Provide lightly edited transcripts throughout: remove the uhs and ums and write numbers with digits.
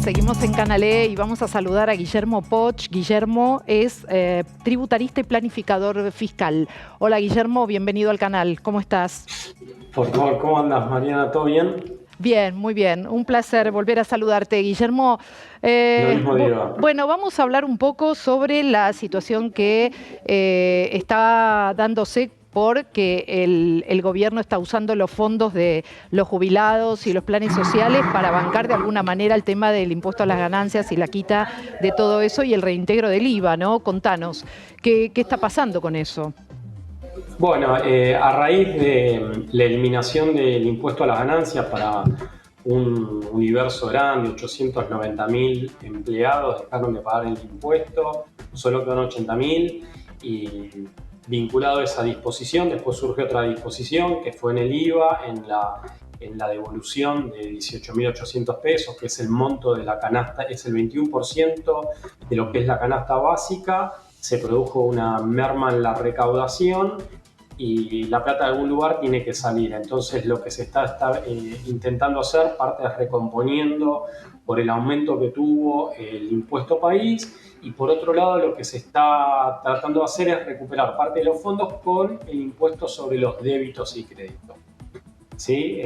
Seguimos en Canal E y vamos a saludar a Guillermo Poch. Guillermo es tributarista y planificador fiscal. Hola Guillermo, bienvenido al canal. ¿Cómo estás? Por favor, ¿cómo andas, Mariana? ¿Todo bien? Bien, muy bien. Un placer volver a saludarte, Guillermo. Lo mismo digo. Bueno, vamos a hablar un poco sobre la situación que está dándose porque el gobierno está usando los fondos de los jubilados y los planes sociales para bancar de alguna manera el tema del impuesto a las ganancias y la quita de todo eso y el reintegro del IVA, ¿no? Contanos, ¿qué está pasando con eso? Bueno, a raíz de la eliminación del impuesto a las ganancias para un universo grande, 890.000 empleados dejaron de pagar el impuesto, solo quedan 80.000 y vinculado a esa disposición, después surgió otra disposición que fue en el IVA, en la devolución de 18.800 pesos, que es el monto de la canasta, es el 21% de lo que es la canasta básica. Se produjo una merma en la recaudación y la plata de algún lugar tiene que salir. Entonces lo que se está intentando hacer, parte es recomponiendo por el aumento que tuvo el impuesto país, y por otro lado lo que se está tratando de hacer es recuperar parte de los fondos con el impuesto sobre los débitos y créditos. ¿Sí?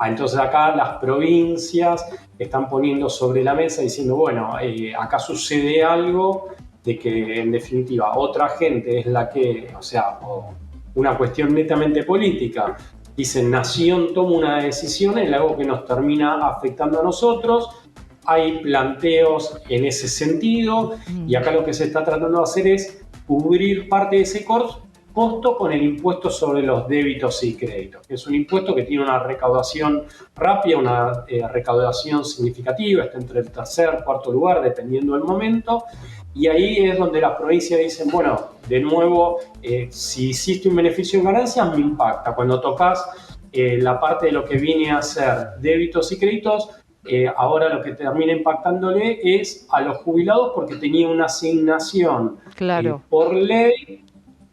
Entonces acá las provincias están poniendo sobre la mesa diciendo, bueno, acá sucede algo de que en definitiva otra gente es la que, o sea, una cuestión netamente política, dice Nación toma una decisión en algo que nos termina afectando a nosotros. Hay planteos en ese sentido y acá lo que se está tratando de hacer es cubrir parte de ese costo con el impuesto sobre los débitos y créditos, que es un impuesto que tiene una recaudación rápida, una recaudación significativa, está entre el tercer, cuarto lugar, dependiendo del momento, y ahí es donde las provincias dicen, bueno, de nuevo, si hiciste un beneficio en ganancias, me impacta. Cuando tocas la parte de lo que viene a ser débitos y créditos, ahora lo que termina impactándole es a los jubilados porque tenía una asignación por ley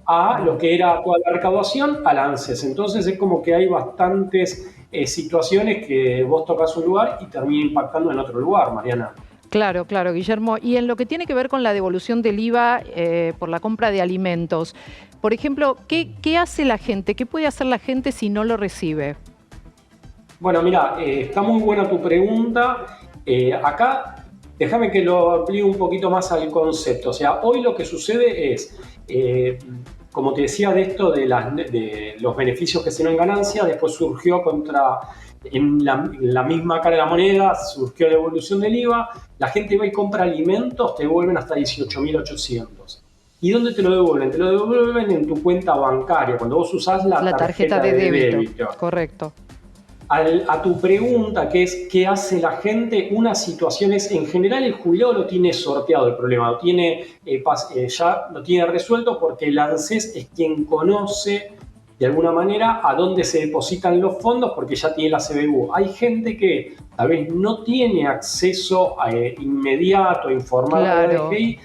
a lo que era toda la recaudación al ANSES. Entonces es como que hay bastantes situaciones que vos tocas un lugar y termina impactando en otro lugar, Mariana. Claro, claro, Guillermo. Y en lo que tiene que ver con la devolución del IVA por la compra de alimentos, por ejemplo, ¿qué hace la gente? ¿Qué puede hacer la gente si no lo recibe? Bueno, mira, está muy buena tu pregunta. Acá, déjame que lo amplíe un poquito más al concepto. O sea, hoy lo que sucede es, como te decía, de esto de los beneficios que se dan en ganancia, después surgió en la misma cara de la moneda, surgió la devolución del IVA, la gente va y compra alimentos, te devuelven hasta 18.800. ¿Y dónde te lo devuelven? Te lo devuelven en tu cuenta bancaria, cuando vos usás la tarjeta de débito. Correcto. A tu pregunta, que es ¿qué hace la gente? Una situación es, en general el jubilado lo tiene sorteado el problema, ya lo tiene resuelto porque el ANSES es quien conoce de alguna manera a dónde se depositan los fondos porque ya tiene la CBU. Hay gente que tal vez no tiene acceso inmediato a informar a la DGI,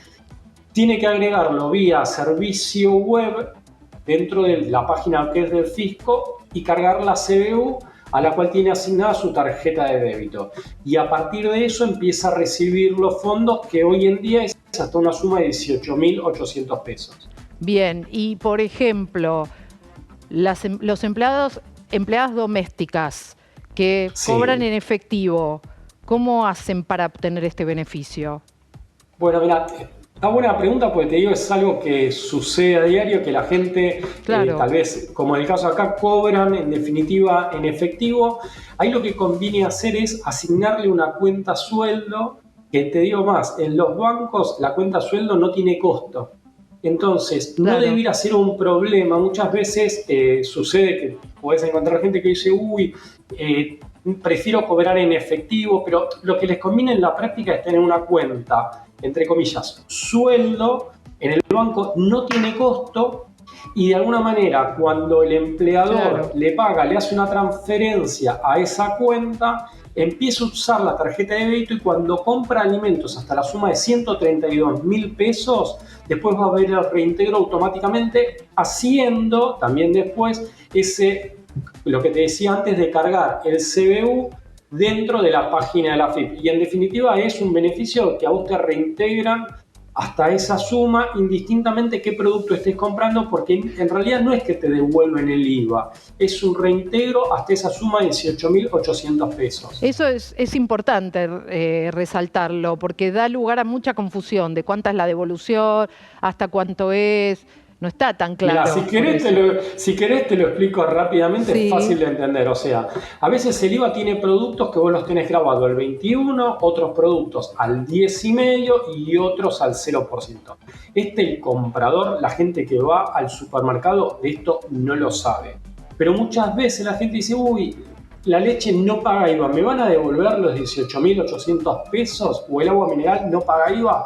tiene que agregarlo vía servicio web dentro de la página que es del fisco y cargar la CBU a la cual tiene asignada su tarjeta de débito. Y a partir de eso empieza a recibir los fondos, que hoy en día es hasta una suma de 18.800 pesos. Bien, y por ejemplo, los empleadas domésticas que cobran en efectivo, ¿cómo hacen para obtener este beneficio? Bueno, mira, está buena pregunta porque te digo, es algo que sucede a diario, que la gente, tal vez, como en el caso acá, cobran en definitiva en efectivo. Ahí lo que conviene hacer es asignarle una cuenta sueldo, que te digo más, en los bancos la cuenta sueldo no tiene costo. Entonces, no debiera ser un problema. Muchas veces sucede que podés encontrar gente que dice, prefiero cobrar en efectivo, pero lo que les conviene en la práctica es tener una cuenta, entre comillas, sueldo en el banco, no tiene costo, y de alguna manera cuando el empleador le paga, le hace una transferencia a esa cuenta, empieza a usar la tarjeta de débito y cuando compra alimentos hasta la suma de 132.000 pesos, después va a ver el reintegro automáticamente, haciendo también después lo que te decía antes de cargar el CBU dentro de la página de la AFIP. Y en definitiva es un beneficio que a vos te reintegran hasta esa suma, indistintamente qué producto estés comprando, porque en realidad no es que te devuelven el IVA, es un reintegro hasta esa suma de 18.800 pesos. Eso es importante resaltarlo, porque da lugar a mucha confusión de cuánta es la devolución, hasta cuánto es. No está tan claro. Mirá, si querés te lo explico rápidamente, sí. Es fácil de entender. O sea, a veces el IVA tiene productos que vos los tenés grabado al 21, otros productos al 10,5% y otros al 0%. El comprador, la gente que va al supermercado, de esto no lo sabe. Pero muchas veces la gente dice, uy, la leche no paga IVA, ¿me van a devolver los 18.800 pesos? ¿O el agua mineral no paga IVA?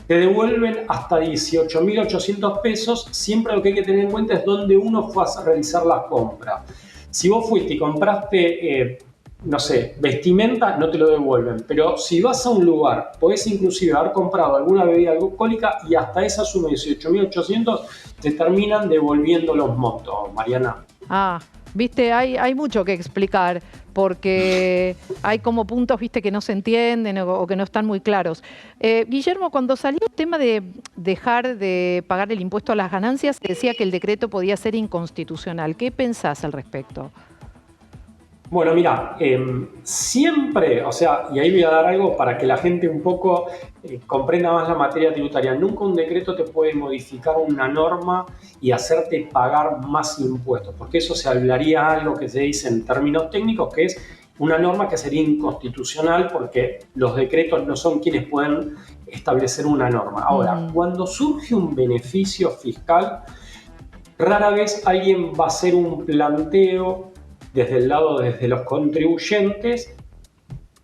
Te devuelven hasta 18.800 pesos, siempre lo que hay que tener en cuenta es dónde uno fue a realizar la compra. Si vos fuiste y compraste, no sé, vestimenta, no te lo devuelven, pero si vas a un lugar, podés inclusive haber comprado alguna bebida alcohólica y hasta esa suma de 18.800 te terminan devolviendo los montos, Mariana. Viste, hay mucho que explicar, porque hay como puntos, viste, que no se entienden o que no están muy claros. Guillermo, cuando salió el tema de dejar de pagar el impuesto a las ganancias, se decía que el decreto podía ser inconstitucional. ¿Qué pensás al respecto? Bueno, mira, siempre, o sea, y ahí voy a dar algo para que la gente un poco comprenda más la materia tributaria. Nunca un decreto te puede modificar una norma y hacerte pagar más impuestos, porque eso se hablaría algo que se dice en términos técnicos, que es una norma que sería inconstitucional, porque los decretos no son quienes pueden establecer una norma. Ahora, cuando surge un beneficio fiscal, rara vez alguien va a hacer un planteo desde los contribuyentes,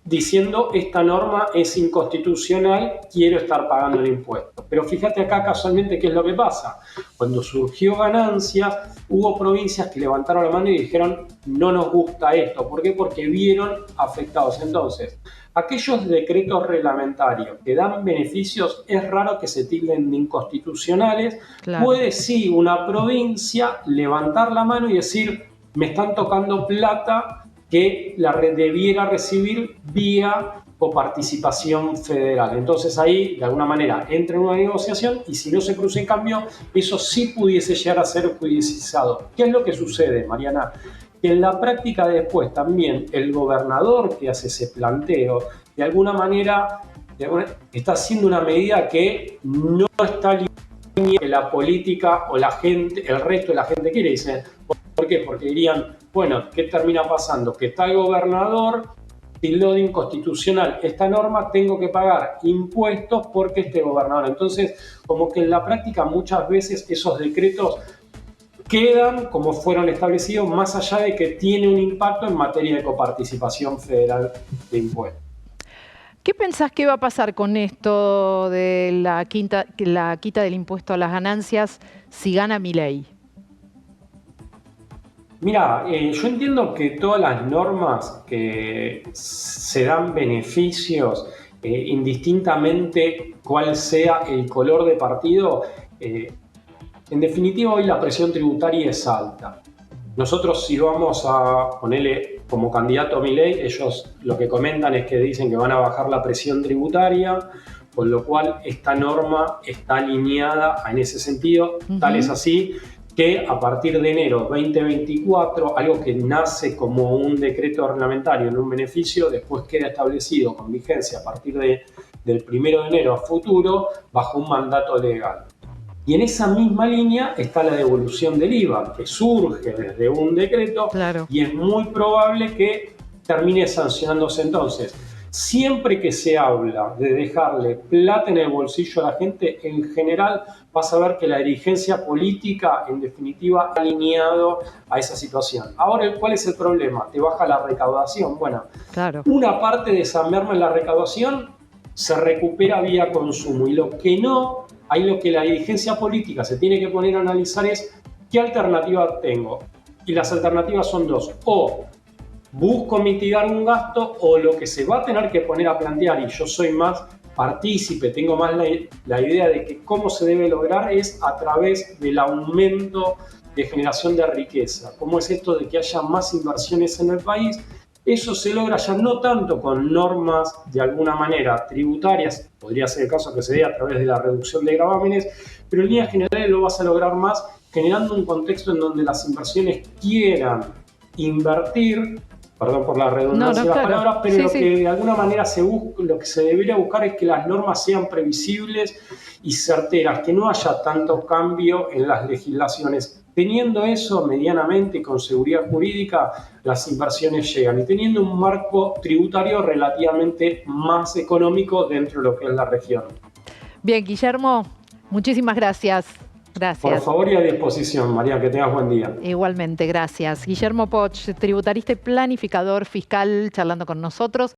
diciendo esta norma es inconstitucional, quiero estar pagando el impuesto. Pero fíjate acá casualmente qué es lo que pasa. Cuando surgió ganancias, hubo provincias que levantaron la mano y dijeron no nos gusta esto. ¿Por qué? Porque vieron afectados. Entonces, aquellos decretos reglamentarios que dan beneficios, es raro que se tilden de inconstitucionales. Claro. Puede sí una provincia levantar la mano y decir me están tocando plata que la red debiera recibir vía coparticipación federal. Entonces ahí, de alguna manera, entra en una negociación y si no se produce en cambio, eso sí pudiese llegar a ser judicializado. ¿Qué es lo que sucede, Mariana? Que en la práctica después también el gobernador que hace ese planteo, de alguna manera está haciendo una medida que no está alineada que la política o la gente, el resto de la gente quiere. Dice, ¿por qué? Porque dirían, bueno, ¿qué termina pasando? Que está el gobernador, tildó de inconstitucional esta norma, tengo que pagar impuestos porque este gobernador. Entonces, como que en la práctica muchas veces esos decretos quedan como fueron establecidos, más allá de que tiene un impacto en materia de coparticipación federal de impuestos. ¿Qué pensás que va a pasar con esto de la quita del impuesto a las ganancias si gana Milei? Mira, yo entiendo que todas las normas que se dan beneficios, indistintamente cuál sea el color de partido, en definitiva hoy la presión tributaria es alta. Nosotros si vamos a ponerle como candidato a Milei, ellos lo que comentan es que dicen que van a bajar la presión tributaria, con lo cual esta norma está alineada en ese sentido, tal es así que a partir de enero 2024, algo que nace como un decreto reglamentario en un beneficio, después queda establecido con vigencia a partir del 1 de enero a futuro, bajo un mandato legal. Y en esa misma línea está la devolución del IVA, que surge desde un decreto, claro. Y es muy probable que termine sancionándose entonces. Siempre que se habla de dejarle plata en el bolsillo a la gente, en general vas a ver que la dirigencia política, en definitiva, ha alineado a esa situación. Ahora, ¿cuál es el problema? Te baja la recaudación. Bueno, claro. Una parte de esa merma en la recaudación se recupera vía consumo. Y lo que no, ahí lo que la dirigencia política se tiene que poner a analizar es ¿qué alternativa tengo? Y las alternativas son dos. O busco mitigar un gasto o lo que se va a tener que poner a plantear, y yo soy más partícipe, tengo más la idea de que cómo se debe lograr es a través del aumento de generación de riqueza. ¿Cómo es esto de que haya más inversiones en el país? Eso se logra ya no tanto con normas de alguna manera tributarias, podría ser el caso que se dé a través de la reducción de gravámenes, pero en líneas generales lo vas a lograr más generando un contexto en donde las inversiones quieran invertir, perdón por la redundancia de las palabras, pero lo que de alguna manera lo que se debería buscar es que las normas sean previsibles y certeras, que no haya tanto cambio en las legislaciones. Teniendo eso medianamente con seguridad jurídica, las inversiones llegan y teniendo un marco tributario relativamente más económico dentro de lo que es la región. Bien, Guillermo, muchísimas gracias. Gracias. Por favor y a disposición, María, que tengas buen día. Igualmente, gracias. Guillermo Poch, tributarista y planificador fiscal, charlando con nosotros.